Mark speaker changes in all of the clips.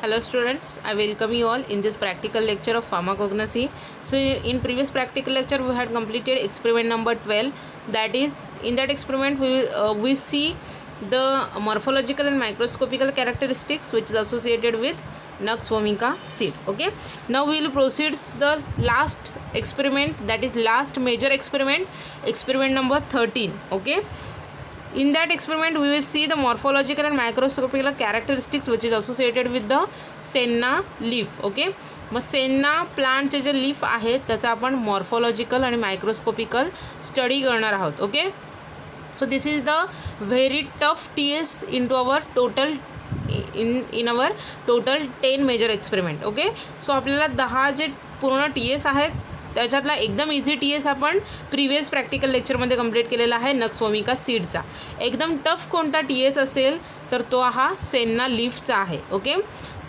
Speaker 1: Hello students, I welcome you all in this practical lecture of pharmacognosy. So in previous practical lecture we had completed experiment number 12. That is, in that experiment we see the morphological and microscopical characteristics which is associated with Nux vomica seed. Okay, now we will proceed the last experiment, that is last major experiment, experiment number 13. Okay, in that experiment we will see the morphological and microscopical characteristics which is associated with the senna leaf. Okay, मग senna प्लांटचे जे leaf आहेत त्याचा आपण morphological आणि मायक्रोस्कोपिकल study करणार आहोत. Okay, so this is the very tough TS in to our total in our total 10 major experiment. Okay, so आपल्याला 10 जे पूर्ण TS आहेत त्याच्यातला एकदम इझी TS आपण प्रिव्हियस प्रॅक्टिकल लेक्चरमध्ये कंप्लीट केलेला आहे नक्स वोमिका सीडचा. एकदम टफ कोणता TS असेल तर तो हा सेन्ना लीफचा आहे. ओके,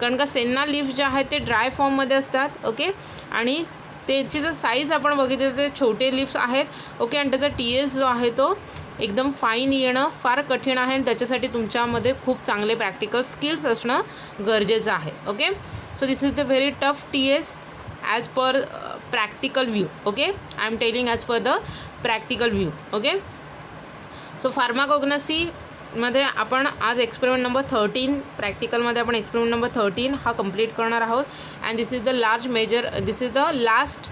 Speaker 1: कारण का सेन्ना लीफ जे आहे ते ड्राय फॉर्ममध्ये असतात. ओके, आणि त्याची जर साईज आपण बघितलं ते छोटे लीफ्स आहेत. ओके, आणि त्याचा TS जो आहे तो एकदम फाईन येणं फार कठीण आहे आणि त्याच्यासाठी तुमच्यामध्ये खूप चांगले प्रॅक्टिकल स्किल्स असणं गरजेचं आहे. Okay, so this is the very tough TS as per practical view. Okay, I am telling as per the practical view. Okay, so pharmacognosy मध्ये आपण आज एक्सपेरिमेंट नंबर 13 प्रॅक्टिकलमध्ये आपण एक्सपेरिमेंट नंबर 13 हा कंप्लीट करणार आहोत. And this is the last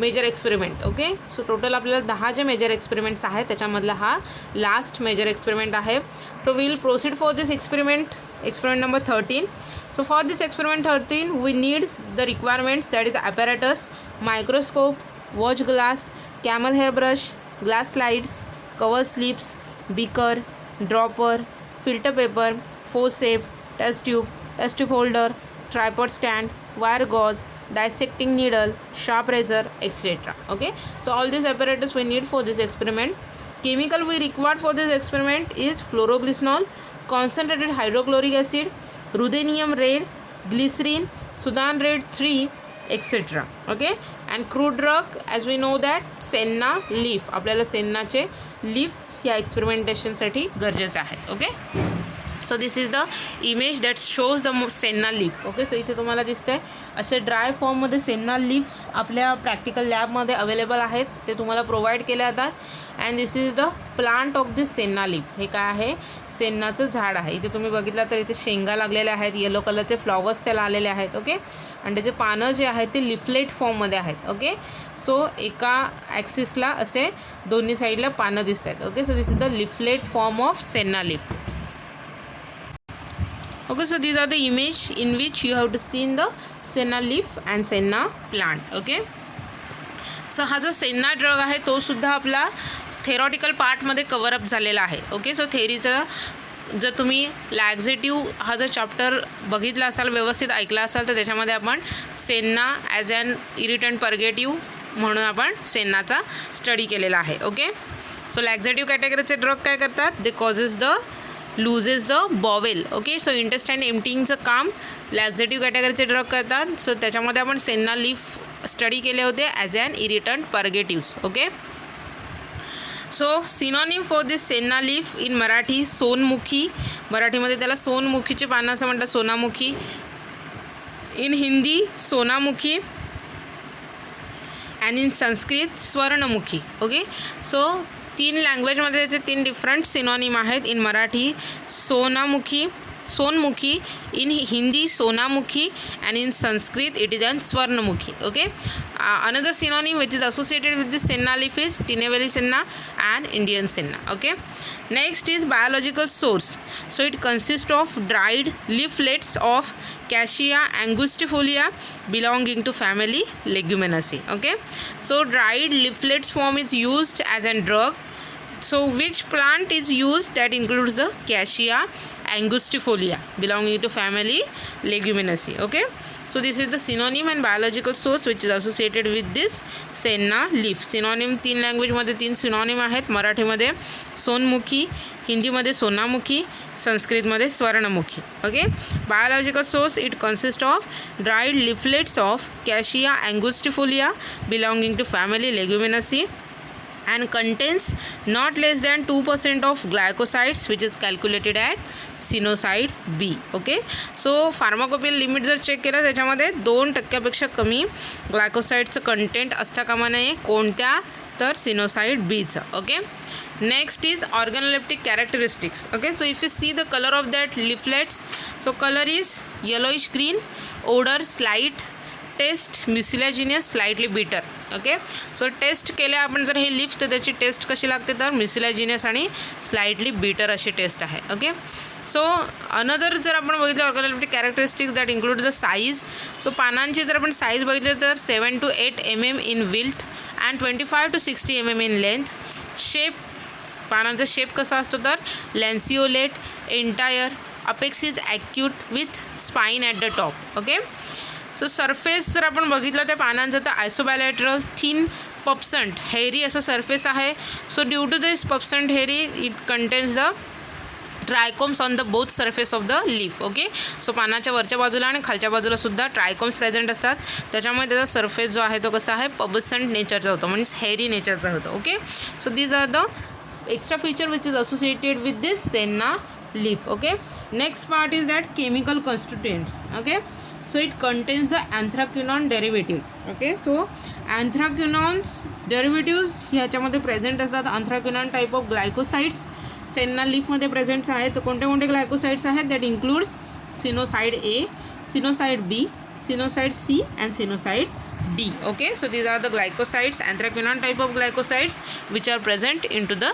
Speaker 1: major experiment. Okay, so total आपल्याला 10 जे major experiments आहेत त्याच्यामधला हा लास्ट मेजर एक्सपेरिमेंट आहे. So we will proceed for this experiment number 13. So for this experiment 13 we need the requirements, that is apparatus, microscope, watch glass, camel hair brush, glass slides, cover slips, beaker, dropper, filter paper, forceps, test tube holder, tripod stand, wire gauze, dissecting needle, sharp razor, etc. Okay, so all these apparatus we need for this experiment. Chemical we required for this experiment is fluoroglycerol, concentrated hydrochloric acid, ruthenium red, glycerin, sudan red 3, etc. Okay, and crude drug as we know that senna leaf, आपल्याला सेन्नाचे leaf या एक्सपेरिमेंटेशनसाठी गरजेचं आहे. Okay, so this is the image that shows the senna leaf. Okay, so इथे तुम्हाला दिसतंय असे dry फॉर्ममध्ये senna leaf आपल्या प्रॅक्टिकल लॅबमध्ये अवेलेबल आहेत, ते तुम्हाला प्रोव्हाइड केले जातात. And this is the plant of this senna leaf. हे काय आहे? सेन्नाचं झाड आहे. इथे तुम्ही बघितलं तर इथे शेंगा लागलेल्या आहेत, येलो कलरचे फ्लॉवर्स त्याला आलेले आहेत. ओके, आणि त्याचे पानं जे आहेत ते लिफलेट फॉर्ममध्ये आहेत. ओके, सो एका ॲक्सिसला असे दोन्ही साईडला पानं दिसत आहेत. Okay, so this is the leaflet form of senna leaf. Okay, so these are the image in which you have to see in the senna leaf and senna plant. Okay, so हा जो senna drug आहे तो सुद्धा आपला theoretical पार्टमध्ये cover up झालेला आहे. Okay, so थेरीचा जर तुम्ही लॅक्झेटिव्ह हा जर चॅप्टर बघितला असाल, व्यवस्थित ऐकला असाल तर त्याच्यामध्ये आपण senna as an irritant purgative म्हणून आपण सेन्नाचा स्टडी केलेला आहे. ओके, सो लॅक्झेटिव्ह कॅटेगरीचे ड्रग काय करतात? They causes the looses the bowel. Okay, so intestine एम्प्टिंगचं काम लॅक्झेटिव्ह कॅटेगरीचे ड्रग करतात. सो त्याच्यामध्ये आपण सेन्ना लीफ स्टडी केले होते as an irritant purgatives. Okay, so synonym for this senna leaf in Marathi Sonmukhi, मराठीमध्ये त्याला सोनमुखीचे पानं असं म्हणतात, सोनामुखी. In Hindi Sonamukhi and in Sanskrit Swarnamukhi. Okay, so 3 लँग्वेजमध्ये त्याचे 3 डिफरंट सिनॉनिम आहेत. In Marathi Sonamukhi, Sonmukhi, in Hindi Sonamukhi, and in Sanskrit it is an Swarnamukhi. Okay, another synonym which is associated with this senna leaf is Tinnevelly senna and Indian senna. Okay, next is biological source. So it consists of dried leaflets of Cassia angustifolia belonging to family Leguminosae. Okay, so dried leaflets form is used as a drug. So which plant is used? That includes the Cassia angustifolia belonging to family Leguminosae. Okay, so this is the synonym and biological source which is associated with this senna leaf. Synonym 3 लँग्वेजमध्ये 3 synonym आहेत. मराठीमध्ये सोनमुखी, हिंदीमध्ये सोनामुखी, संस्कृतमध्ये Swarnamukhi. Okay, biological source it consist of dried leaflets of Cassia angustifolia belonging to family Leguminosae and contains not less than 2% of glycosides which is calculated at sennoside B. Okay, so pharmacopoeial limit जर check केलं त्याच्यामध्ये 2% कमी ग्लायकोसाइडचं content असता कामा नये. कोणत्या? तर sennoside बीचं. Okay, next is organoleptic characteristics. Okay, so if you see the colour of that leaflets, so colour is yellowish green, odour slight, taste mucilaginous, slightly bitter. Okay, so test केल्या आपण जर हे लिफ तर त्याची taste कशी लागते तर म्युसिलॅजिनियस आणि स्लाइटली बिटर अशी टेस्ट आहे. ओके, सो अनदर जर आपण बघितलं organoleptic characteristics that include the size. So पानांची जर आपण साईज बघितली तर 7 to 8 mm in width and 25 to 60 mm in length. Shape, पानांचा शेप कसा असतो तर lanceolate, entire, apex is acute with spine at the top. Okay, so surface जर आपण बघितलं त्या पानांचं तर आयसोबायलॅटरल, थिन, पप्संट, हेरी असं सरफेस आहे. So due to this pubescent hairy it contains the trichomes on the both surface of the leaf. Okay, so पानाच्या वरच्या बाजूला आणि खालच्या बाजूला सुद्धा ट्रायकोम्स प्रेझेंट असतात. त्याच्यामुळे त्याचा सरफेस जो आहे तो कसा आहे पबसंट नेचरचा होतो, म्हणजे हेरी नेचरचा होतो. Okay, so these are the extra feature which is associated with this senna leaf. Okay, next part is that chemical constituents. Okay, so it contains the anthraquinone derivatives. Okay, so anthraquinones derivatives ह्याच्यामध्ये present असतात. anthraquinone type of glycosides senna लीफमध्ये presents आहेत. तर कोणते कोणते glycosides आहेत? That includes sennoside A, sennoside B, sennoside C and sennoside D. Okay, so these are the glycosides, anthraquinone type of glycosides which are present into the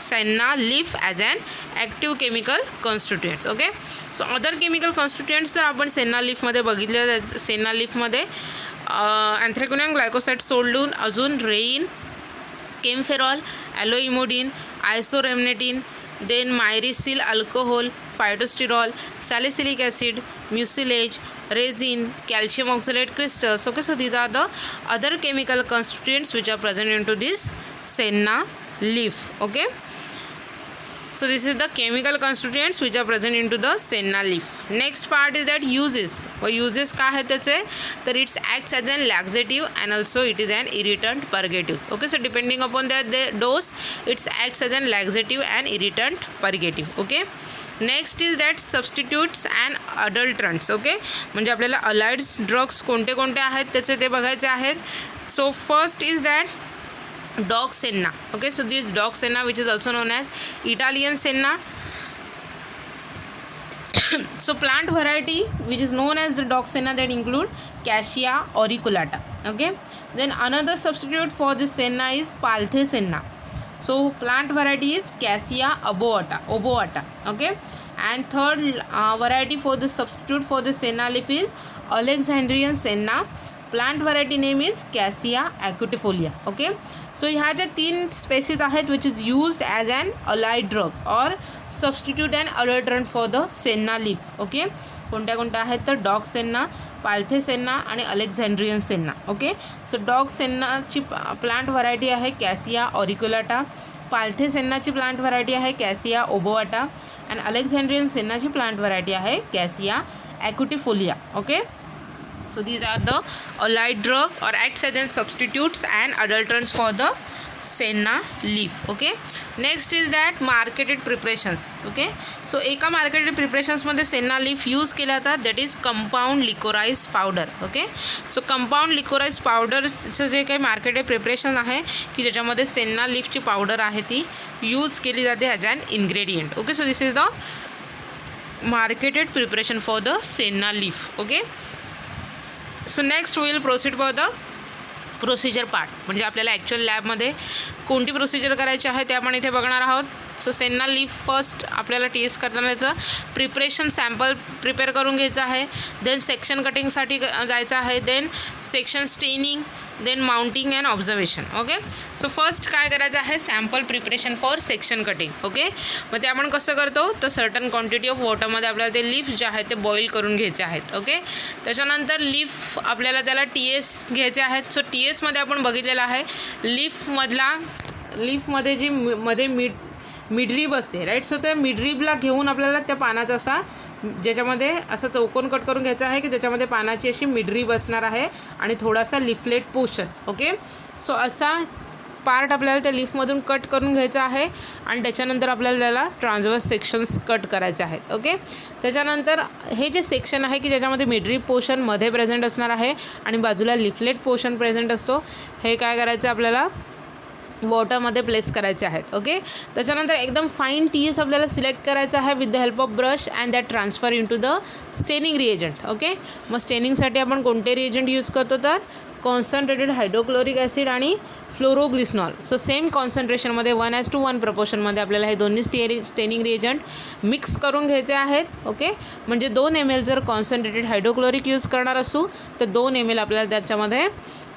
Speaker 1: senna leaf as an active chemical constituents. Okay, so other chemical constituents जर आपण senna लीफमध्ये बघितले, senna लीफमध्ये anthraquinone glycoside सोडून अजून rhein, kaempferol, aloe emodin, isorhamnetin, then myricyl alcohol, phytosterol, salicylic acid, mucilage, resin, calcium oxalate crystals. Okay, so these are the other chemical constituents which are present into this senna leaf. Okay, so this is the chemical constituents which are present into the senna leaf. Next part is that uses. व uses काय आहे त्याचे तर it's acts as an laxative and also it is an irritant purgative. Okay, so depending upon the dose it acts as an laxative and irritant purgative. Okay, next is that substitutes and adulterants. Okay, म्हणजे आपल्याला अलाइड्स drugs कोणते कोणते आहेत त्याचे ते बघायचे आहेत. So first is that dog senna. Okay, so this dog senna which is also known as Italian senna. So plant variety which is known as the dog senna that include Cassia auriculata. Okay, then another substitute for this senna is Palthe senna. So plant variety is Cassia oboata. Okay, and third variety for the substitute for the senna leaf is Alexandrian senna. Plant variety name is Cassia acutifolia. Okay, so ह्या ज्या 3 species आहेत which is used as an allied drug or substitute and adulterant for the senna leaf. Okay, कोणत्या कोणत्या आहेत तर dog senna, Palthe senna आणि Alexandrian senna. Okay, so dog सेन्नाची plant variety आहे कॅसिया ऑरिक्युलाटा, पालथे सेन्नाची प्लांट व्हरायटी आहे कॅसिया ओबोवाटा आणि अलेक्झांड्रियन सेन्नाची प्लांट व्हरायटी आहे cassia acutifolia. Okay, so these are the allied drug or acts as substitutes and adulterants for the senna leaf. Okay, next is that marketed preparations. Okay, so एका marketed preparations मध्ये senna leaf use केला जातात that is compound licorice powder. Okay, so compound licorice powder चं जे काही marketed preparation आहे की ज्याच्यामध्ये senna leaf ची पावडर आहे ती यूज केली जाते as an ingredient. Okay, so this is the marketed preparation for the senna leaf. Okay, so next will proceed for the procedure part. म्हणजे आपल्याला ॲक्च्युअल लॅबमध्ये कोणती प्रोसिजर करायची आहे ते आपण इथे बघणार आहोत. सो सेन्ना लीफ फर्स्ट आपल्याला टेस्ट करताना त्याचं प्रिपरेशन सॅम्पल प्रिपेअर करून घ्यायचं आहे. देन सेक्शन कटिंगसाठी जायचं आहे. Then section staining, then mounting and observation. Okay, so first काय करायचं आहे sample preparation for section cutting. Okay, मग ते आपण कसं करतो तर सर्टन क्वांटिटी ऑफ वॉटरमध्ये आपल्याला ते लीफ जे आहेत ते बॉईल करून घ्यायचे आहेत. ओके, त्याच्यानंतर लीफ आपल्याला त्याला TS घ्यायचे आहेत. सो TSमध्ये आपण बघितलेलं आहे लीफमध्ये जी मध्ये मिडरीब असते राईट. सो त्या मिडरीबला घेऊन आपल्याला त्या पानाचा असा ज्याच्यामध्ये असं चौकोन कट करून घ्यायचा आहे की त्याच्यामध्ये पानाची अशी मिडरीब असणार आहे आणि थोडासा लिफलेट पोर्शन. ओके, सो असा पार्ट आपल्याला त्या लीफमधून कट करून घ्यायचा आहे आणि त्याच्यानंतर आपल्याला त्याला ट्रान्सवर्स सेक्शन्स कट करायचे आहेत. ओके, त्याच्यानंतर हे जे सेक्शन आहे की ज्याच्यामध्ये मिडरीप पोर्शन मध्ये प्रेझेंट असणार आहे आणि बाजूला लिफलेट पोर्शन प्रेझेंट असतो, हे काय करायचं आपल्याला वॉटरमध्ये प्लेस करायचे आहेत. ओके, त्याच्यानंतर एकदम फाईन टीएस आपल्याला सिलेक्ट करायचा आहे with the help of brush and that transfer in to the staining reagent. Okay, मग स्टेनिंगसाठी आपण कोणते रिएजंट यूज करतो तर कॉन्सन्ट्रेटेड हायड्रोक्लोरिक ॲसिड आणि फ्लोरोग्लिसनॉल. सो सेम कॉन्सन्ट्रेशनमध्ये 1:1 प्रपोर्शनमध्ये आपल्याला हे दोन्ही स्टेनिंग रिएजंट मिक्स करून घ्यायचे आहेत. ओके, म्हणजे 2 ml जर कॉन्सन्ट्रेटेड हायड्रोक्लोरिक यूज करणार असू तर 2 ml आपल्याला त्याच्यामध्ये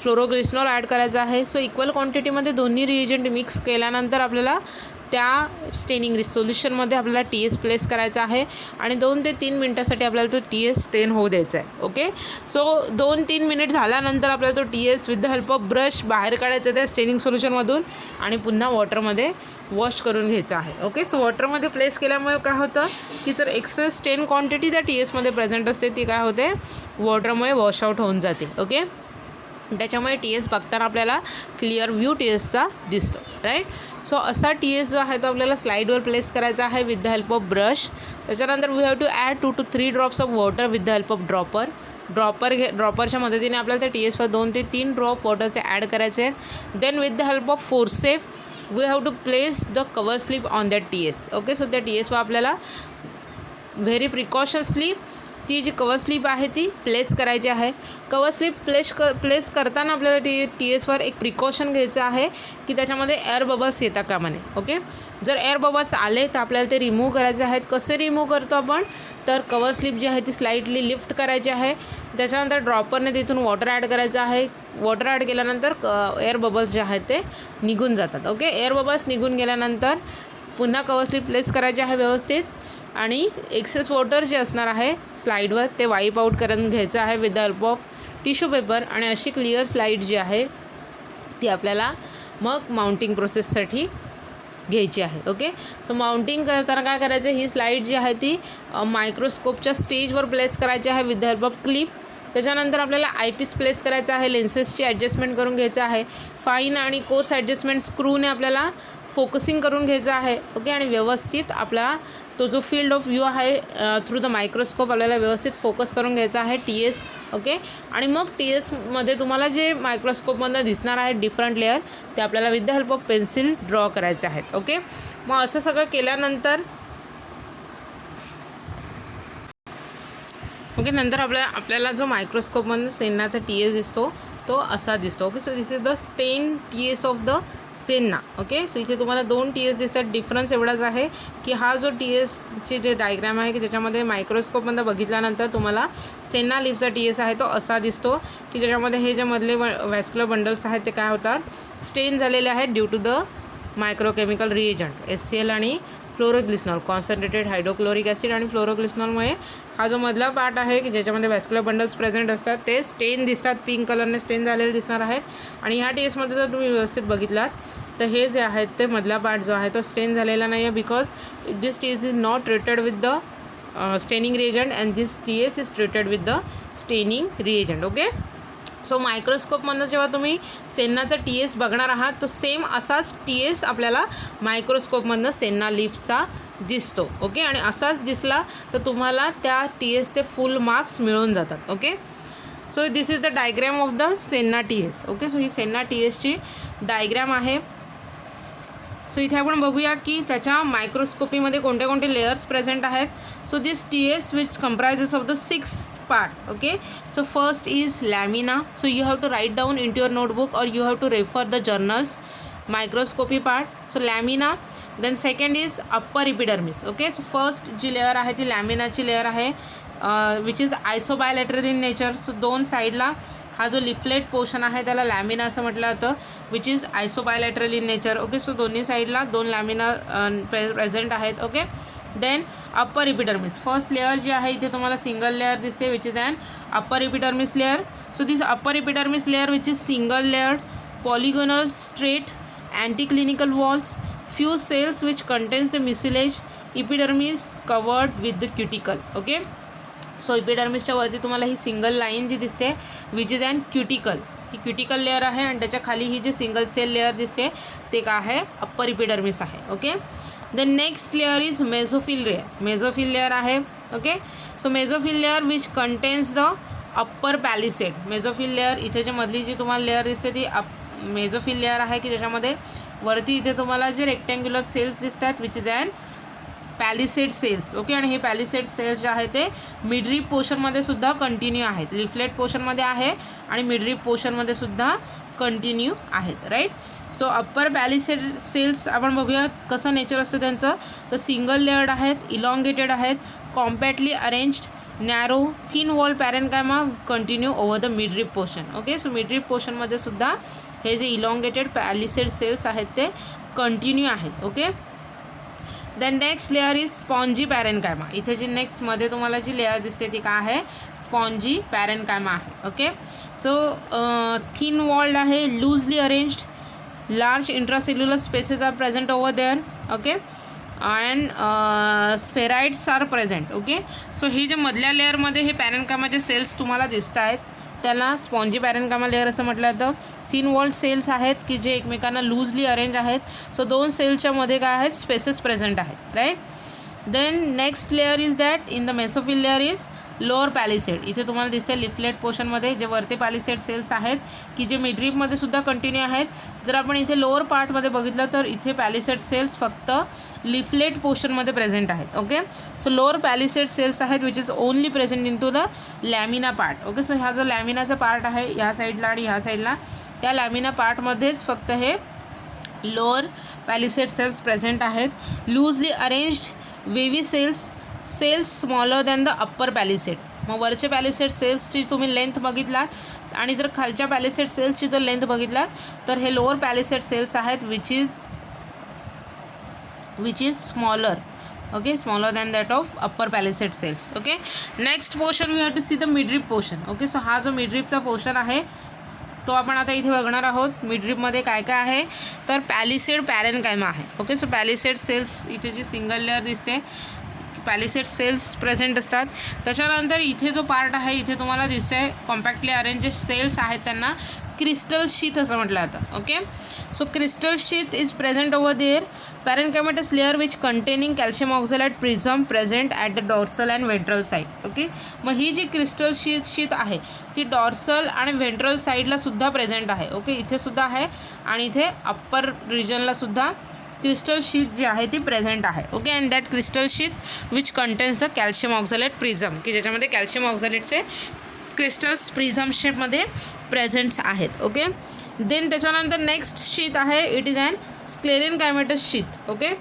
Speaker 1: फ्लोरोग्लिसनॉल ॲड करायचं आहे. सो इक्वल क्वांटिटीमध्ये दोन्ही रिएजंट मिक्स केल्यानंतर आपल्याला त्या स्टेनिंग सोल्युशनमध्ये आपल्याला TS प्लेस करायचा आहे आणि 2 ते 3 मिनटासाठी आपल्याला तो TS स्टेन होऊ द्यायचा आहे. ओके, सो 2-3 मिनिट झाल्यानंतर आपल्याला तो TS with the help of brush बाहेर काढायचा त्या स्टेनिंग सोल्युशनमधून आणि पुन्हा वॉटरमध्ये वॉश करून घ्यायचं आहे. ओके, सो वॉटरमध्ये प्लेस केल्यामुळे काय होतं की जर एक्स्ट्रा स्टेन क्वांटिटी त्या TSमध्ये प्रेझेंट असते ती काय होते वॉटरमुळे वॉश आउट होऊन जाते. ओके, त्याच्यामुळे TS बघताना आपल्याला क्लिअर व्ह्यू TSचा दिसतो. राईट, सो असा TS जो आहे तो आपल्याला स्लाईडवर प्लेस करायचा आहे with the help of brush. त्याच्यानंतर we have to add 2 to 3 drops of water with the help of ड्रॉपरच्या मदतीने आपल्याला त्या TSवर 2 ते 3 ड्रॉप वॉटरचे ॲड करायचे आहेत. Then with the help of forcep we have to place the cover slip on that TS. Okay, so त्या TSवर आपल्याला व्हेरी प्रिकॉशन्सली ती जी कवर स्लिप आहे ती प्लेस करायची आहे. कवर स्लिप प्लेस करताना आपल्याला TSवर एक प्रिकॉशन घ्यायचं आहे की त्याच्यामध्ये एअर बबल्स येता कामा नये. ओके, जर एअर बबल्स आले तर आपल्याला ते रिमूव्ह करायचे आहेत. कसे रिमूव्ह करतो आपण तर कवर स्लिप जी आहे ती स्लाइटली लिफ्ट करायची आहे. त्याच्यानंतर ड्रॉपरने तिथून वॉटर ॲड करायचं आहे. वॉटर ॲड केल्यानंतर एअर बबल्स जे आहेत ते निघून जातात. ओके, एअर बबल्स निघून गेल्यानंतर पुन्हा कवर स्लिप प्लेस करायचे आहे व्यवस्थित आणि एक्सेस वॉटर जे असणार आहे स्लाईडवर ते वाईप आउट करून घ्यायचं आहे with the help of tissue paper आणि अशी क्लिअर स्लाईड जी आहे ती आपल्याला मग माउंटिंग प्रोसेससाठी घ्यायची आहे. ओके, सो माउंटिंग करताना काय करायचं, ही स्लाईड जी आहे ती मायक्रोस्कोपच्या स्टेजवर प्लेस करायची आहे with the help of clip. त्याच्यानंतर आपल्याला आयपीस प्लेस करायचं आहे. लेन्सेसची ॲडजस्टमेंट करून घ्यायचं आहे. फाईन आणि कोर्स ॲडजस्टमेंट स्क्रूने आपल्याला फोकसिंग करून घ्यायचं आहे. ओके, आणि व्यवस्थित आपला तो जो फील्ड ऑफ व्ह्यू आहे थ्रू द मायक्रोस्कोप आपल्याला व्यवस्थित फोकस करून घ्यायचा आहे TS. ओके, आणि मग TSमध्ये तुम्हाला जे मायक्रोस्कोपमधनं दिसणार आहे डिफरंट लेअर ते आपल्याला with the help of pencil draw करायचे आहेत. ओके, मग असं सगळं केल्यानंतर ओके नंतर आपल्याला जो मायक्रोस्कोपमधून सेन्नाचा TS दिसतो तो असा दिसतो. Okay, so this is the stain TS of the senna. Okay, so इथे तुम्हाला 2 TS दिसतात. डिफरन्स एवढाच आहे की हा जो TSचे जे डायग्राम आहे की त्याच्यामध्ये मायक्रोस्कोपमध्ये बघितल्यानंतर तुम्हाला सेन्ना लीफचा TS आहे तो असा दिसतो की ज्याच्यामध्ये हे जे मधले वॅस्क्युलर बंडल्स आहेत ते काय होतात स्टेन झालेले आहेत due to the microchemical reagent HCl आणि फ्लोरोग्लिसनॉल कॉन्सन्ट्रेटेड हायड्रोक्लोरिक ॲसिड आणि फ्लोरोग्लिसनॉलमुळे हा जो मधला पार्ट आहे की ज्याच्यामध्ये वॅस्क्युलर बंडल्स प्रेझेंट असतात ते स्टेन दिसतात, पिंक कलरने स्टेन झालेले दिसणार आहेत. आणि ह्या TSमध्ये जर तुम्ही व्यवस्थित बघितलात तर हे जे आहेत ते मधला पार्ट जो आहे तो स्टेन झालेला नाही आहे because this TS is not treated with the staining reagent and this TS is treated with the staining reagent. Okay, so मायक्रोस्कोपमधनं जेव्हा तुम्ही सेन्नाचा TS बघणार आहात तो सेम असाच TS आपल्याला मायक्रोस्कोपमधनं सेन्ना लीफचा दिसतो. ओके, आणि असाच दिसला तर तुम्हाला त्या TSचे फुल मार्क्स मिळून जातात. Okay, so this is the diagram of the senna TS. Okay, so ही सेन्ना TSची डायग्रॅम आहे. सो इथे आपण बघूया की त्याच्या मायक्रोस्कोपीमध्ये कोणते कोणते लेयर्स प्रेझेंट आहेत. So this TS which comprises of the 6 part. Okay, so first is lamina, so you have to write down into your notebook or you have to refer the journals microscopy part. So lamina, then second is upper epidermis. Okay, so first जी layer आहे ती लॅमिनाची layer आहे which is isobilateral in nature. So 2 साईडला हा जो leaflet portion आहे त्याला लॅमिना असं म्हटलं जातं which is isobilateral in nature. Okay, so दोन्ही साईडला 2 लॅमिना प्रेझेंट आहेत. Okay, then upper epidermis first layer जी आहे इथे तुम्हाला सिंगल लेअर दिसते which is an upper epidermis layer. So this upper epidermis layer which is single layered polygonal straight anticlinical walls, few cells which contains the mucilage, epidermis covered with the cuticle. Okay, so इपिडर्मिसच्या वरती तुम्हाला ही single line जी दिसते which is an cuticle ती cuticle layer आहे आणि त्याच्या खाली ही जी सिंगल सेल लेअर दिसते ते काय आहे, अप्पर इपिडर्मिस आहे. Okay. The next layer is mesophyll layer. Mesophyll layer आहे. Okay. So mesophyll layer which contains the upper palisade. Mesophyll layer इथे जी मधली जी तुम्हाला लेअर दिसते ती मेझोफिल लेअर आहे की ज्याच्यामध्ये वरती इथे तुम्हाला जे रेक्टँग्युलर सेल्स दिसतात which is an palisade cells. Okay. आणि हे पॅलिसेड सेल्स जे आहे ते मिडरीप पोर्शनमध्ये सुद्धा कंटिन्यू आहेत. लिफलेट पोर्शनमध्ये आहे आणि मिडरीप पोर्शनमध्ये सुद्धा कंटिन्यू आहेत. Right. So upper palisade cells आपण बघूया कसं नेचर असतं त्यांचं. तर सिंगल लेअर्ड आहेत, इलॉंगेटेड आहेत, compactly arranged, narrow, thin wall parenchyma continue over the midrib portion. Okay. So midrib पोर्शनमध्ये सुद्धा हे जे इलॉंगेटेड पॅलिसेड सेल्स आहेत ते कंटिन्यू आहेत. Okay. Then next layer is spongy parenchyma. इथे जी नेक्स्टमध्ये तुम्हाला जी लेअर दिसते ती काय आहे, स्पॉन्जी पॅरेन्कायमा आहे. ओके. सो थिन वॉल्ड आहे, loosely arranged, large intracellular spaces are present over there. Okay. And spheroids are present. Okay. So ही जे मधल्या लेअरमध्ये हे पॅरेन्कायमाचे सेल्स तुम्हाला दिसत आहेत त्याला स्पॉन्जी पॅरेन्कायमा लेअर असं म्हटलं जातं. थिन वॉल्ड सेल्स आहेत की जे एकमेकांना लूजली अरेंज आहेत. सो दोन सेल्सच्या मध्ये काय आहेत, स्पेसेस प्रेझेंट आहेत. Right. Then next layer is that in the mesophyll layer is lower palisade. इथे तुम्हाला दिसते लिफलेट पोर्शनमध्ये जे वरते पॅलिसेड सेल्स आहेत की जे मिडरीपमध्ये सुद्धा कंटिन्यू आहेत. जर आपण इथे लोअर पार्टमध्ये बघितलं तर इथे पॅलिसेड सेल्स फक्त लिफलेट पोर्शनमध्ये प्रेझेंट आहेत. Okay. So lower palisade cells आहेत which is only present in to the lamina part. Okay. So हा जो लॅमिनाचा पार्ट आहे ह्या साईडला आणि ह्या साईडला त्या लॅमिना पार्टमध्येच फक्त हे लोअर पॅलिसेड सेल्स प्रेझेंट आहेत. Loosely arranged wavy cells, cells smaller than the upper palisade. मग वरच्या पॅलिसेड सेल्सची तुम्ही लेंथ बघितलात आणि जर खालच्या पॅलिसेड सेल्सची जर लेंथ बघितलात तर हे लोअर पॅलिसेड सेल्स आहेत which is smaller. Okay. Smaller than that of upper palisade cells. Okay. Next portion we have to see the midrib portion. Okay. So हा जो मिडरीपचा पोर्शन आहे तो आपण आता इथे बघणार आहोत. मिडरीपमध्ये काय काय आहे तर पॅलिसेड पॅरेन्कायमा आहे. ओके. सो पॅलिसेड सेल्स इथे जी सिंगल लेअर दिसते पॅलिसेड सेल्स प्रेझेंट असतात. त्याच्यानंतर इथे जो पार्ट आहे इथे तुम्हाला दिसतं आहे कॉम्पॅक्टली अरेंज जे सेल्स आहेत त्यांना क्रिस्टल शीथ असं म्हटलं जातं. Okay. So crystal sheath is present over there. Parenchymatous layer which containing calcium oxalate prism present at the dorsal and ventral side. Okay. मग ही जी क्रिस्टल शीथ आहे ती डॉर्सल आणि व्हेंट्रल साईडला सुद्धा प्रेझेंट आहे. ओके. इथे सुद्धा आहे आणि इथे अप्पर रिजनला सुद्धा क्रिस्टल शीथ जी आहे ती प्रेझेंट आहे. Okay. And that crystal sheath which contains the calcium oxalate prism की ज्याच्यामध्ये कॅल्शियम ऑक्झॅलाइटचे क्रिस्टल्स प्रिझम शेपमध्ये प्रेझेंट्स आहेत. ओके. देन त्याच्यानंतर नेक्स्ट शीथ आहे it is an sclerenchymatous sheath. Okay.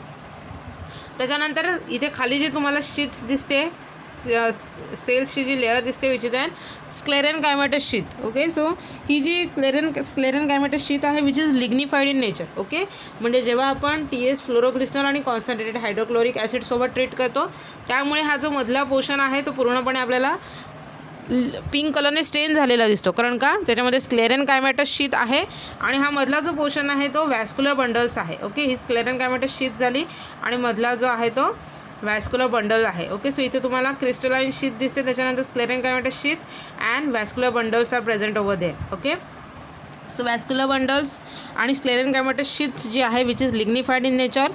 Speaker 1: त्याच्यानंतर इथे खाली जी तुम्हाला शीथ दिसते सेल्सची जी लेअर दिसते which is an sclerenchymatous sheath. Okay. So ही जी स्क्लेरेन्कायमेटस शीथ आहे which is lignified in nature. Okay. म्हणजे जेव्हा आपण TS फ्लोरोग्लिसरॉल आणि कॉन्सन्ट्रेटेड हायड्रोक्लोरिक ॲसिडसोबत ट्रीट करतो त्यामुळे हा जो मधला पोर्शन आहे तो पूर्णपणे आपल्याला पिंक कलरने स्टेन झालेला दिसतो. कारण का त्याच्यामध्ये स्क्लेरेन्कायमेटस शीथ आहे आणि हा मधला जो पोर्शन आहे तो वॅस्क्युलर बंडल्स आहे. ओके. ही स्क्लेरेन्कायमेटस शीथ झाली आणि मधला जो आहे तो वॅस्क्युलर बंडल आहे. ओके. सो इथे तुम्हाला क्रिस्टलाइन शीथ दिसते त्याच्यानंतर sclerenchymatous sheath and vascular bundles are present over there. Okay. So vascular bundles आणि स्क्लेरेन्कायमेटस शीथ जी आहे which is lignified in nature.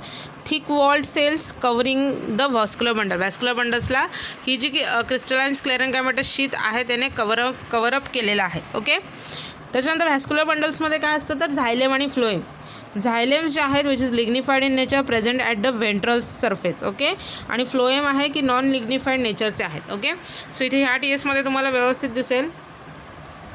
Speaker 1: Thick walled cells covering the vascular bundle. Vascular बंडल्सला ही जी क्रिस्टलाइन स्क्लेरेन्कायमेटस शीथ आहे त्याने cover up केलेलं आहे. ओके. त्याच्यानंतर वॅस्क्युलर बंडल्समध्ये काय असतं तर झायलेम आणि फ्लोएम. झायलेम्स जे आहेत which is lignified in nature present at the ventral surface. Okay. आणि फ्लोएम आहे की नॉन लिग्निफाईड नेचरचे आहेत. ओके. सो इथे ह्या TSमध्ये तुम्हाला व्यवस्थित दिसेल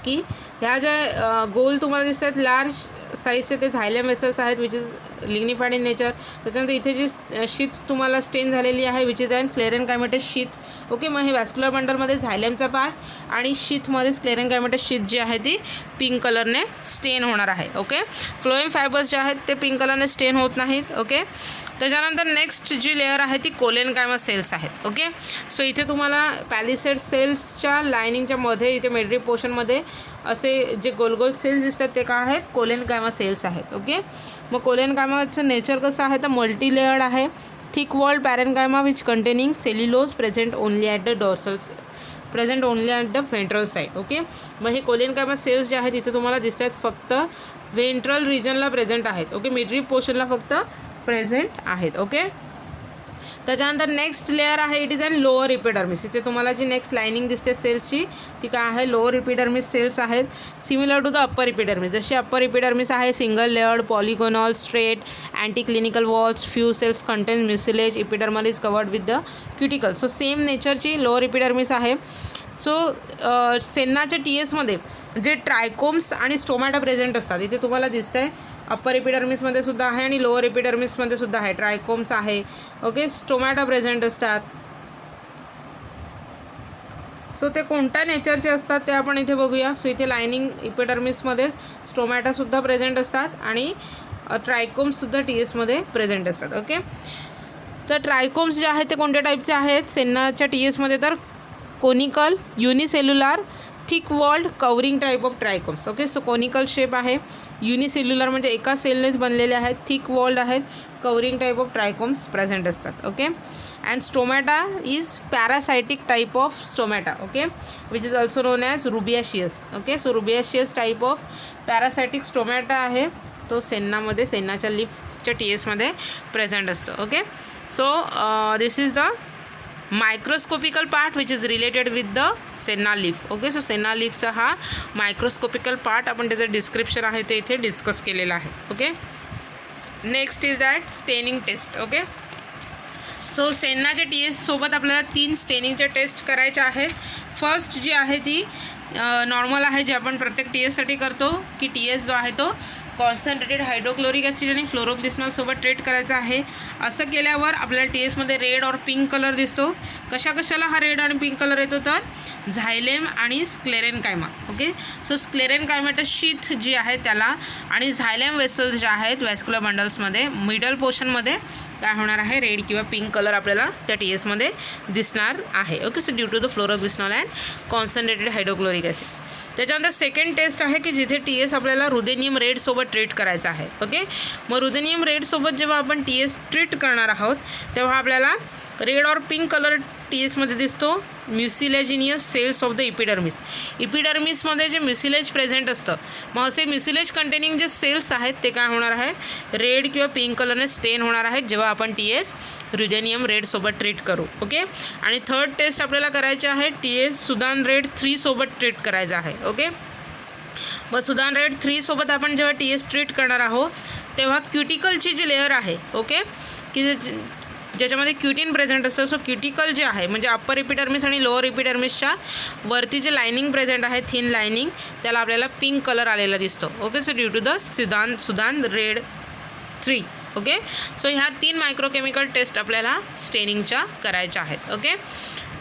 Speaker 1: की ह्या ज्या गोल तुम्हाला दिसत आहेत लार्ज साईजचे ते झायलेम वेसल्स आहेत which is lignified in nature. त्याच्यानंतर इथे जी शीथ तुम्हाला स्टेन झालेली आहे which is an sclerenchymatous sheath. Okay. मग हे वॅस्क्युलर बंडलमध्ये झायलेमचा पार्ट आणि शीथमध्ये स्क्लेरेन्कायमेटस शीथ जी आहे ती पिंक कलरने स्टेन होणार आहे. ओके. फ्लोएम फायबर्स जे आहेत ते पिंक कलरने स्टेन होत नाहीत. ओके. त्याच्यानंतर नेक्स्ट जी लेअर आहे ती कोलेनकायमा सेल्स आहेत. ओके. सो इथे तुम्हाला पॅलिसेड सेल्सच्या लायनिंगच्या मध्ये इथे मिडरीप पोर्शनमध्ये असे जे गोल गोल सेल्स दिसतात ते काय आहेत कोलेनकायमा सेल्स आहेत. ओके. मग कोलेनकायमाचं नेचर कसं आहे तर मल्टी लेअर्ड आहे. Thick walled parenchyma which containing cellulose present only at the dorsal present only at the ventral side. Okay, मग हे कोलिनकायमा सेल्स जे आहेत इथे तुम्हाला दिसत आहेत फक्त व्हेंट्रल रिजनला प्रेझेंट आहेत. ओके, मिडरीप पोर्शनला फक्त प्रेझेंट आहेत. ओके, त्याच्यानंतर नेक्स्ट लेअर आहे it is an lower epidermis. इथे तुम्हाला जी नेक्स्ट लायनिंग दिसते सेल्सची ती काय आहे, लोअर इपिडर्मिस सेल्स आहेत. Similar to the upper epidermis. जशी अप्पर इपिडर्मिस आहे single layered, polygonal, straight, anticlinal walls, few cells contain mucilage, epidermal is covered with the cuticle. So same नेचरची lower epidermis आहे. So सेन्नाच्या TSमध्ये जे trichomes आणि stomata present असतात इथे तुम्हाला दिसतं आहे. अप्पर एपिडर्मिसमध्ये सुद्धा आहे आणि लोअर एपिडर्मिसमध्ये सुद्धा आहे. ट्रायकोम्स आहे. ओके, स्टोमॅटा प्रेझेंट असतात. सो ते कोणत्या नेचरचे असतात ते आपण इथे बघूया. सो इथे लायनिंग एपिडर्मिसमध्येच स्टोमॅटासुद्धा प्रेझेंट असतात आणि ट्रायकोम्ससुद्धा TSमध्ये प्रेझेंट असतात. ओके, तर ट्रायकोम्स जे आहेत ते कोणत्या टाईपचे आहेत सेन्नाच्या TSमध्ये, तर conical, unicellular, thick walled, covering type of trichomes. Okay, so conical shape आहे, युनिसेल्युलर म्हणजे एका सेलनेच बनलेले आहेत, थिक वॉल्ड आहेत, covering type of trichomes present असतात. Okay, and stomata is paracytic type of stomata. Okay, which is also known as rubiaceous. Okay, so rubiaceous type of paracytic stomata आहे तो सेन्नामध्ये, सेन्नाच्या लीफच्या TSमध्ये प्रेझेंट असतो. Okay, so this is the microscopical part which is related with the senna leaf. Okay, so senna लीफचा हा microscopical part आपण त्याचं डिस्क्रिप्शन आहे ते इथे डिस्कस केलेलं आहे. Okay, next is that staining test. Okay, so सेन्नाच्या TS सोबत आपल्याला 3 स्टेनिंगच्या टेस्ट करायच्या आहेत. फर्स्ट जी आहे ती नॉर्मल आहे, जे आपण प्रत्येक TSसाठी करतो की TS जो आहे तो कॉन्सन्ट्रेटेड हायड्रोक्लोरिक ॲसिड आणि फ्लोरोग्लिसनॉलसोबत ट्रीट करायचा आहे. असं केल्यावर आपल्याला TSमध्ये रेड और पिंक कलर दिसतो. कशाला हा रेड आणि पिंक कलर येतो, तर झायलेम आणि स्क्लेरेनकायमा. ओके, सो स्क्लेरेनकायमाटस शीथ जी आहे त्याला आणि झायलेम वेसल्स ज्या आहेत वॅस्क्युलर बंडल्समध्ये मिडल पोर्शनमध्ये काय होणार आहे, रेड किंवा पिंक कलर आपल्याला त्या TSमध्ये दिसणार आहे. Okay, so due to the phloroglucinol and concentrated hydrochloric acid. त्याच्यानंतर सेकंड टेस्ट आहे की जिथे TS आपल्याला रुदेनियम रेडसोबत ट्रीट करायचा आहे. ओके, मग रुदेनियम रेडसोबत जेव्हा आपण TS ट्रीट करणार आहोत तेव्हा आपल्याला रेड और पिंक कलर TSमध्ये दिसतो. म्युसिलेजिनियस सेल्स ऑफ द इपिडर्मिस. इपिडर्मिसमध्ये जे म्युसिलेज प्रेझेंट असतं, मग असे म्युसिलेज कंटेनिंग जे सेल्स आहेत ते काय होणार आहे, रेड किंवा पिंक कलरने स्टेन होणार आहेत जेव्हा आपण TS रुदेनियम रेडसोबत ट्रीट करू. ओके, आणि थर्ड टेस्ट आपल्याला करायची आहे TS सुदान रेड 3 सोबत ट्रीट करायचं आहे. ओके, मग सुदान रेड 3 सोबत आपण जेव्हा TS ट्रीट करणार आहोत तेव्हा क्युटिकलची जी लेअर आहे, ओके, की ज्याच्यामध्ये क्युटिन प्रेझेंट असतं. सो क्युटिकल जे आहे म्हणजे अप्पर एपिडर्मिस आणि लोअर एपिडर्मिसच्या वरती जे लायनिंग प्रेझेंट आहे, थिन लायनिंग, त्याला आपल्याला पिंक कलर आलेला दिसतो. Okay, so due to the Sudan red 3. Okay, so ह्या 3 मायक्रोकेमिकल टेस्ट आपल्याला स्टेनिंगच्या करायच्या आहेत. ओके,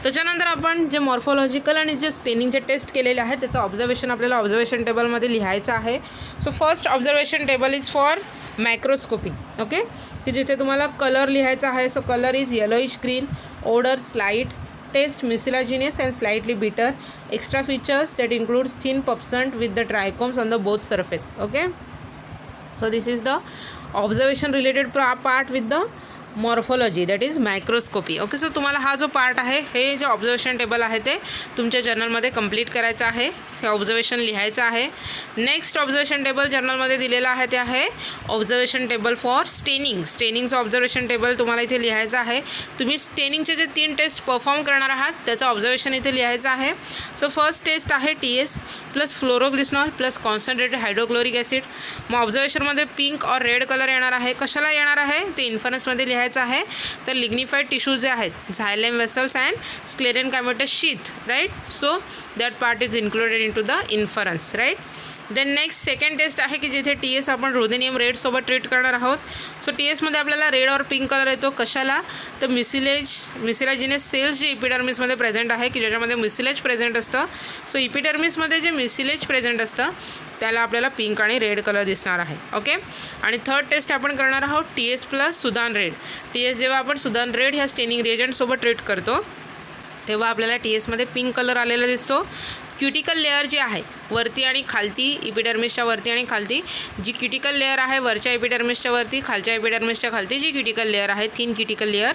Speaker 1: त्याच्यानंतर आपण जे मॉर्फोलॉजिकल आणि जे स्टेनिंगचे टेस्ट केलेले आहेत त्याचं ऑब्झर्वेशन आपल्याला ऑब्झर्वेशन टेबलमध्ये लिहायचं आहे. So first observation table is for microscopy. Okay, की जिथे तुम्हाला कलर लिहायचा आहे. So colour is yellowish green, odours light, taste mucilaginous and slightly bitter, extra features that includes thin pubescent with the trichomes on the both surface. Okay, so this is the observation related part with the morphology that is microscopy. Okay, so तुम्हाला हा जो part आहे हे जे observation table आहे ते तुमच्या जर्नलमध्ये कंप्लीट करायचं आहे. हे ऑब्झर्वेशन लिहायचं आहे. नेक्स्ट ऑब्झर्वेशन टेबल जर्नलमध्ये दिलेलं आहे ते आहे ऑब्झर्वेशन टेबल फॉर स्टेनिंग. स्टेनिंगचं ऑब्झर्वेशन टेबल तुम्हाला इथे लिहायचं आहे. तुम्ही स्टेनिंगचे जे 3 टेस्ट परफॉर्म करणार आहात त्याचं ऑब्झर्वेशन इथे लिहायचं आहे. सो फर्स्ट टेस्ट आहे TS plus phloroglucinol plus concentrated hydrochloric acid. मग ऑब्झर्वेशनमध्ये पिंक और रेड कलर येणार आहे. कशाला येणार आहे ते इन्फरन्समध्ये लिहायचं आहे. तर लिग्निफाईड टिश्यू जे आहेत xylem vessels and sclerenchymatous sheath, right, so that part is included in to the inference, right. Then next second test आहे की जिथे TS आपण रुदेनियम रेडसोबत ट्रीट करणार आहोत. सो TSमध्ये आपल्याला रेड और पिंक कलर येतो. कशाला, तर म्युसिलाजिनस सेल्स जे इपिडर्मिसमध्ये प्रेझेंट आहे की ज्याच्यामध्ये म्युसिलेज प्रेझेंट असतं. सो इपिडर्मिसमध्ये जे म्युसिलेज प्रेझेंट असतं त्याला आपल्याला पिंक आणि रेड कलर दिसणार आहे. ओके, आणि थर्ड टेस्ट आपण करणार आहोत TS plus Sudan red. TS जेव्हा आपण सुदान रेड ह्या स्टेनिंग रिएजंटसोबत ट्रीट करतो तेव्हा आपल्याला TSमध्ये पिंक कलर आलेला दिसतो. क्युटिकल लेअर जी आहे वरती आणि खालती, इपिडर्मिसच्या वरती आणि खालती जी क्युटिकल लेअर आहे वरच्या इपिडर्मिसच्या वरती, खालच्या इपिडर्मिसच्या खालती जी क्युटिकल लेअर आहे, थिन क्युटिकल लेअर,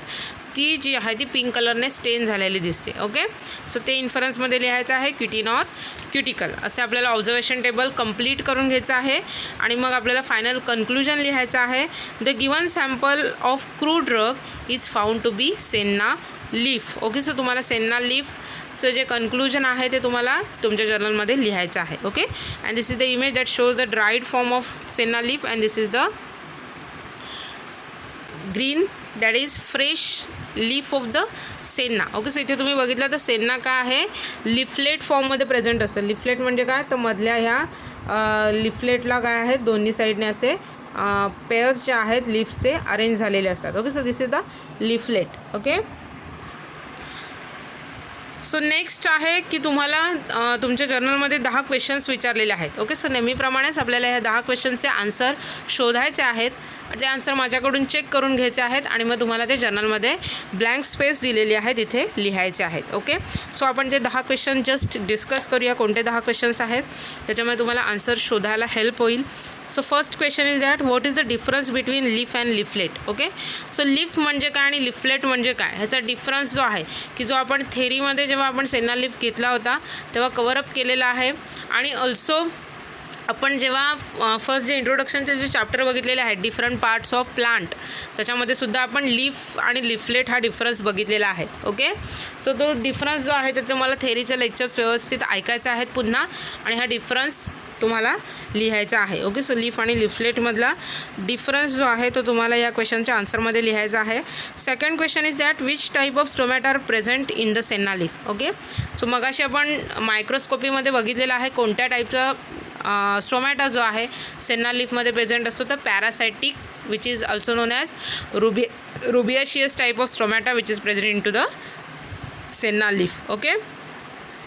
Speaker 1: ती जी आहे ती पिंक कलरने स्टेन झालेली दिसते. ओके, सो ते इन्फरन्समध्ये लिहायचं आहे क्युटिन ऑर क्युटिकल. असे आपल्याला ऑब्झर्वेशन टेबल कंप्लीट करून घ्यायचं आहे आणि मग आपल्याला फायनल कन्क्लुजन लिहायचं आहे. The given sample of crude drug is found to be senna leaf. Okay, so तुम्हाला सेन्ना लीफचं जे कन्क्लुजन आहे ते तुम्हाला तुमच्या जर्नलमध्ये लिहायचं आहे. Okay, and this is the image that shows the dried form of senna leaf and this is the green that is fresh leaf of the senna. Okay, so इथे तुम्ही बघितलं तर सेन्ना काय आहे लिफलेट फॉर्ममध्ये प्रेझेंट असतं. Leaflet म्हणजे काय तर मधल्या ह्या लिफलेटला काय आहेत दोन्ही साईडने असे पेअर्स जे आहेत लीफचे अरेंज झालेले असतात. Okay, so this is the leaflet. Okay, so next आहे की तुम्हाला तुमच्या जर्नलमध्ये 10 क्वेश्चन्स विचारलेले आहेत. ओके, सो नेहमीप्रमाणेच आपल्याला ह्या 10 क्वेश्चनचे आन्सर शोधायचे आहेत. ते आन्सर माझ्याकडून चेक करून घ्यायचे आहेत आणि मग तुम्हाला ते जर्नलमध्ये ब्लँक स्पेस दिलेली आहे तिथे लिहायचे आहेत. ओके, सो आपण ते 10 क्वेश्चन जस्ट डिस्कस करूया कोणते 10 क्वेश्चन्स आहेत, त्याच्यामुळे तुम्हाला आन्सर शोधायला हेल्प होईल. So first question is that what is the difference between leaf and leaflet. Okay, so leaf म्हणजे काय आणि लिफलेट म्हणजे काय ह्याचा डिफरन्स जो आहे की जो आपण थेरीमध्ये जेव्हा आपण सेन्ना लीफ घेतला होता तेव्हा कव्हरअप केलेला आहे आणि ऑल्सो आपण जेव्हा फर्स्ट जे इंट्रोडक्शनचे जे चॅप्टर बघितलेले आहेत डिफरंट पार्ट्स ऑफ प्लांट त्याच्यामध्ये सुद्धा आपण लीफ आणि लिफलेट हा डिफरन्स बघितलेला आहे. ओके, सो तो डिफरन्स जो आहे ते तुम्हाला थेरीचे लेक्चर्स व्यवस्थित ऐकायचे आहेत पुन्हा आणि हा डिफरन्स तुम्हाला लिहायचा आहे. ओके, सो लीफ आणि लिफलेटमधला डिफरन्स जो आहे तो तुम्हाला या क्वेश्चनच्या आन्सरमध्ये लिहायचा आहे. Second question is that which type of stomata are present in the senna leaf. Okay, so मगाशी आपण मायक्रोस्कोपीमध्ये बघितलेलं आहे कोणत्या टाईपचा स्टोमॅटा जो आहे सेन्ना लीफमध्ये प्रेझेंट असतो तर paracytic which is also known as rubiaceous type of stomata which is present in to the senna leaf. Okay,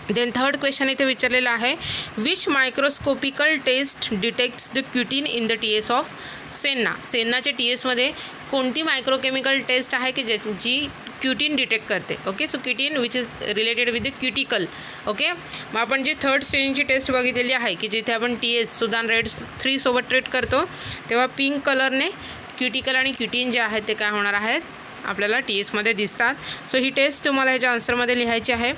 Speaker 1: then third question इथे विचारलेलं आहे which microscopical test detects the cutin in the T S of senna. सेन्नाच्या T एसमध्ये कोणती microchemical test आहे की जी cutin detect करते. Okay, so cutin which is related with the cuticle. Okay, मग आपण जी थर्ड स्टेजची टेस्ट बघितलेली आहे की जिथे आपण टी एस सुदान रेड 3 सोबत ट्रीट करतो तेव्हा पिंक कलरने क्युटिकल आणि क्युटिन जे आहेत ते काय होणार आहेत आपल्याला टी एसमध्ये दिसतात. सो ही टेस्ट तुम्हाला ह्याच्या आन्सरमध्ये लिहायची आहे.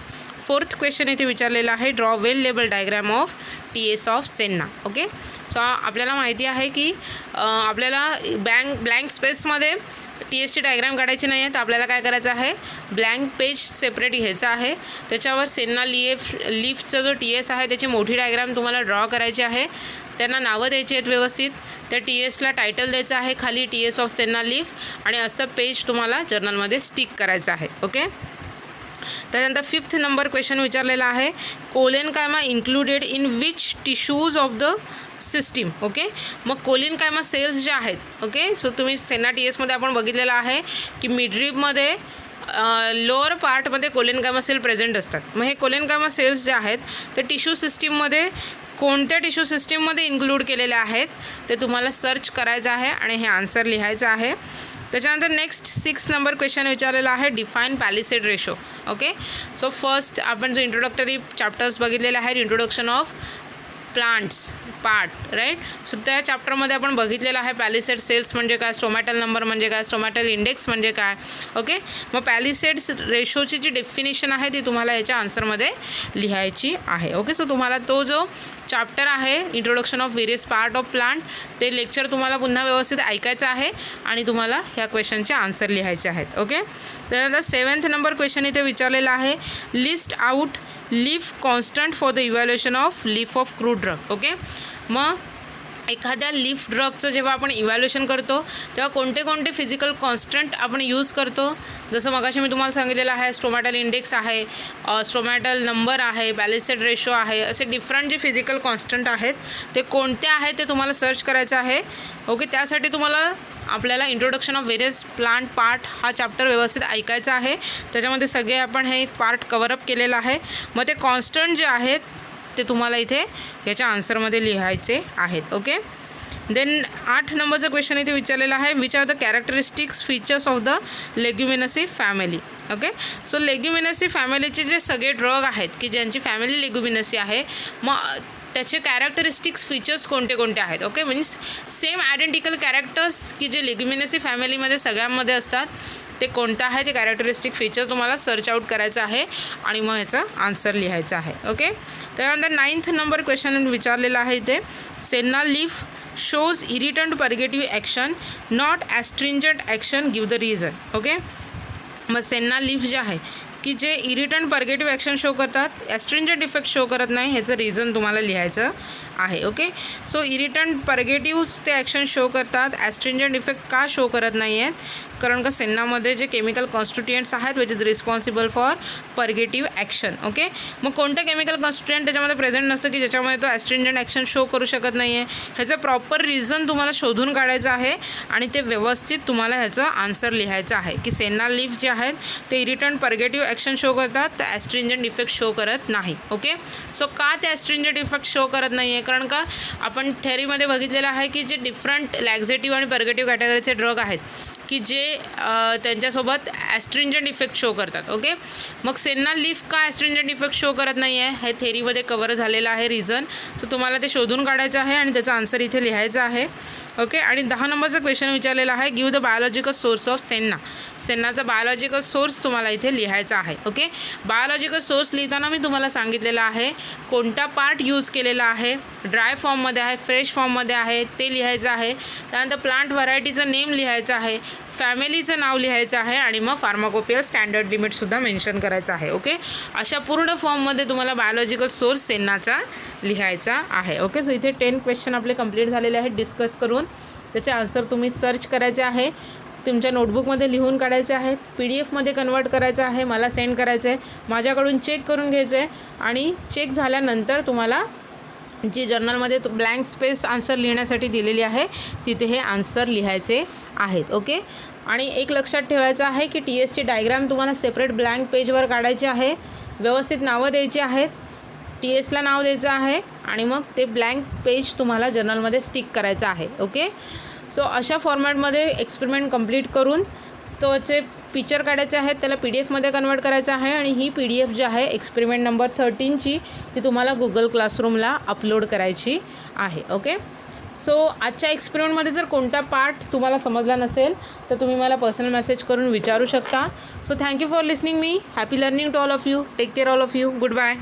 Speaker 1: फोर्थ क्वेश्चन इथे विचारलेला आहे draw well label diagram of T S of senna. Okay, so आपल्याला माहिती आहे की आपल्याला ब्लँक स्पेसमध्ये टी एसची डायग्राम काढायची नाही आहे तर आपल्याला काय करायचं आहे ब्लँक पेज सेपरेट घ्यायचं आहे. त्याच्यावर सेन्ना लीफचा जो टी एस आहे त्याची मोठी डायग्राम तुम्हाला ड्रॉ करायची आहे. त्यांना नावं द्यायची आहेत व्यवस्थित. त्या टी एसला टायटल द्यायचं आहे खाली T S of senna leaf आणि असं पेज तुम्हाला जर्नलमध्ये स्टिक करायचं आहे. ओके, त्यानंतर 5th नंबर क्वेश्चन विचारलेला आहे collenchyma included in which tissues of the system. Okay, मग कोलिनकायमा सेल्स जे आहेत. ओके, सो तुम्ही सेन्ना टी एसमध्ये आपण बघितलेलं आहे की मिडरिबमध्ये लोअर पार्टमध्ये कोलेनकायमा सेल प्रेझेंट असतात. मग हे कोलेनकायमा सेल्स जे आहेत ते टिश्यू सिस्टीममध्ये कोणत्या टिश्यू सिस्टीममध्ये इन्क्लूड केलेले आहेत ते तुम्हाला सर्च करायचं आहे आणि हे आन्सर लिहायचं आहे. त्याच्यानंतर नेक्स्ट 6th नंबर क्वेश्चन विचारलेला आहे define palisade ratio. Okay, so first आपण जो इंट्रोडक्टरी चॅप्टर्स बघितलेले आहेत introduction of plants part right. So त्या चॅप्टरमध्ये आपण बघितलेलं आहे पॅलिसेड सेल्स म्हणजे काय, स्टोमॅटल नंबर म्हणजे काय, स्टोमॅटल इंडेक्स म्हणजे काय. ओके, मग पॅलिसेड्स रेशोची जी डेफिनेशन आहे ती तुम्हाला याच्या आन्सरमध्ये लिहायची आहे. ओके, सो तुम्हाला तो जो चॅप्टर आहे introduction of various part of plant ते लेक्चर तुम्हाला पुन्हा व्यवस्थित ऐकायचं आहे आणि तुम्हाला ह्या क्वेश्चनचे आन्सर लिहायचे आहेत. ओके, त्यानंतर 7th नंबर क्वेश्चन इथे विचारलेला आहे list out leaf constant for the evaluation of leaf of crude drug. Okay, मग एखाद्या लीफ ड्रगचं जेव्हा आपण इव्हॅल्युएशन करतो तेव्हा कोणते कोणते फिजिकल कॉन्स्टंट आपण यूज करतो. जसं मगाशी मी तुम्हाला सांगितलेलं आहे स्टोमॅटल इंडेक्स आहे, स्टोमॅटल नंबर आहे, पॅलिसेड रेशो आहे, असे डिफरंट जे फिजिकल कॉन्स्टंट आहेत ते कोणते आहेत ते तुम्हाला सर्च करायचं आहे. ओके, त्यासाठी तुम्हाला आपल्याला introduction of various plant part हा चॅप्टर व्यवस्थित ऐकायचा आहे. त्याच्यामध्ये सगळे आपण हे पार्ट कव्हरअप केलेलं आहे. मग ते कॉन्स्टंट जे आहेत ते तुम्हाला इथे याच्या आन्सरमध्ये लिहायचे आहेत. ओके, देन 8 नंबरचा क्वेश्चन इथे विचारलेला आहे which are the characteristics features of the leguminosae family. Okay. So leguminosae फॅमिलीचे जे सगळे ड्रग आहेत की ज्यांची फॅमिली लेग्युमिनसी आहे, मग त्याचे कॅरेक्टरिस्टिक्स फीचर्स कोणते कोणते आहेत. Okay, means same identical characters की जे लेग्युमिनसी फॅमिलीमध्ये सगळ्यांमध्ये असतात ते कोणतं आहे, ते कॅरेक्टरिस्टिक फीचर तुम्हाला सर्च आउट करायचं आहे आणि मग ह्याचा आन्सर लिहायचा आहे. ओके. त्यानंतर 9th नंबर क्वेश्चन विचारलेला आहे इथे, senna leaf shows irritant purgative action not astringent action, give the reason. Okay. मग सेन्ना लीफ जे आहे की जे इरिटंट परगेटिव्ह ॲक्शन शो करतात, ॲस्ट्रिंजंट इफेक्ट शो करत नाही, ह्याचं रिझन तुम्हाला लिहायचं आहे. ओके. सो इरिटंट परगेटिव्ह ते ॲक्शन शो करतात, ॲस्ट्रिंजंट इफेक्ट का शो करत नाही आहेत, कारण का सेन्नामध्ये जे केमिकल कॉन्स्टिट्युएंट्स आहेत which is responsible for purgative action. Okay. मग कोणतं केमिकल कॉन्स्टिट्युएंट त्याच्यामध्ये प्रेझेंट नसतं की ज्याच्यामुळे तो ॲस्ट्रिंजंट ॲक्शन शो करू शकत नाही आहे, ह्याचं प्रॉपर रिझन तुम्हाला शोधून काढायचं आहे आणि ते व्यवस्थित तुम्हाला ह्याचं आन्सर लिहायचं आहे की सेन्ना लीफ जे आहेत ते इरिटंट परगेटिव्ह ॲक्शन शो करतात, तर ॲस्ट्रिंजंट इफेक्ट शो करत नाही. ओके. सो का ते ॲस्ट्रिंजंट इफेक्ट शो करत नाही आहे, कारण का आपण थेअरीमध्ये बघितलेलं आहे की जे डिफरंट लॅक्झेटिव्ह आणि परगेटिव्ह कॅटेगरीचे ड्रग आहेत की जे त्यांच्यासोबत ॲस्ट्रिंजंट इफेक्ट शो करतात. ओके. मग सेन्ना लीफ का ॲस्ट्रिंजंट इफेक्ट शो करत नाही आहे, हे थेअरीमध्ये कवर झालेलं आहे रिझन. सो तुम्हाला ते शोधून काढायचं आहे आणि त्याचा आन्सर इथे लिहायचा आहे. ओके. आणि 10 नंबरचा क्वेश्चन विचारलेला आहे, give the biological source of senna. सेन्नाचा बायोलॉजिकल सोर्स तुम्हाला इथे लिहायचा आहे. ओके. बायोलॉजिकल सोर्स लिहिताना मी तुम्हाला सांगितलेलं आहे कोणता पार्ट यूज केलेला आहे, ड्राय फॉर्ममध्ये आहे, फ्रेश फॉर्ममध्ये आहे ते लिहायचं आहे. त्यानंतर प्लांट व्हरायटीचं नेम लिहायचं आहे, फॅमिलीचं नाव लिहायचं आहे आणि मग फार्माकोपियल स्टँडर्ड लिमिटसुद्धा मेन्शन करायचं आहे. ओके. अशा पूर्ण फॉर्ममध्ये तुम्हाला बायोलॉजिकल सोर्स सेन्नाचा लिहायचा आहे. ओके. सो इथे 10 क्वेश्चन आपले कंप्लीट झालेले आहेत डिस्कस करून. त्याचे आन्सर तुम्ही सर्च करायचे आहे, तुमच्या नोटबुकमध्ये लिहून काढायचे आहेत, PDF मध्ये कन्वर्ट करायचं आहे, मला सेंड करायचं आहे, माझ्याकडून चेक करून घ्यायचं आहे आणि चेक झाल्यानंतर तुम्हाला जी जर्नलमध्ये ब्लँक स्पेस आन्सर लिहिण्यासाठी दिलेली आहे तिथे हे आन्सर लिहायचे आहेत. ओके. आणि एक लक्षात ठेवायचं आहे की TSची डायग्राम तुम्हाला सेपरेट ब्लँक पेजवर काढायची आहे, व्यवस्थित नावं द्यायची आहेत, TSला नाव द्यायचं आहे आणि मग ते ब्लँक पेज तुम्हाला जर्नलमध्ये स्टिक करायचं आहे. ओके. सो अशा फॉर्मॅटमध्ये एक्सपेरिमेंट कंप्लीट करून त्याचे पिक्चर काढायचे आहेत, त्याला PDF मध्ये कन्वर्ट करायचं आहे आणि ही PDF जी आहे एक्सपेरिमेंट नंबर 13ची ती तुम्हाला Google क्लासरूमला अपलोड करायची आहे. ओके. सो आजच्या एक्सपेरिमेंटमध्ये जर कोणता पार्ट तुम्हाला समजला नसेल तर तुम्ही मला पर्सनल मेसेज करून विचारू शकता. सो थँक्यू फॉर लिसनिंग मी. Happy learning to all of you. Take care all of you. Good bye.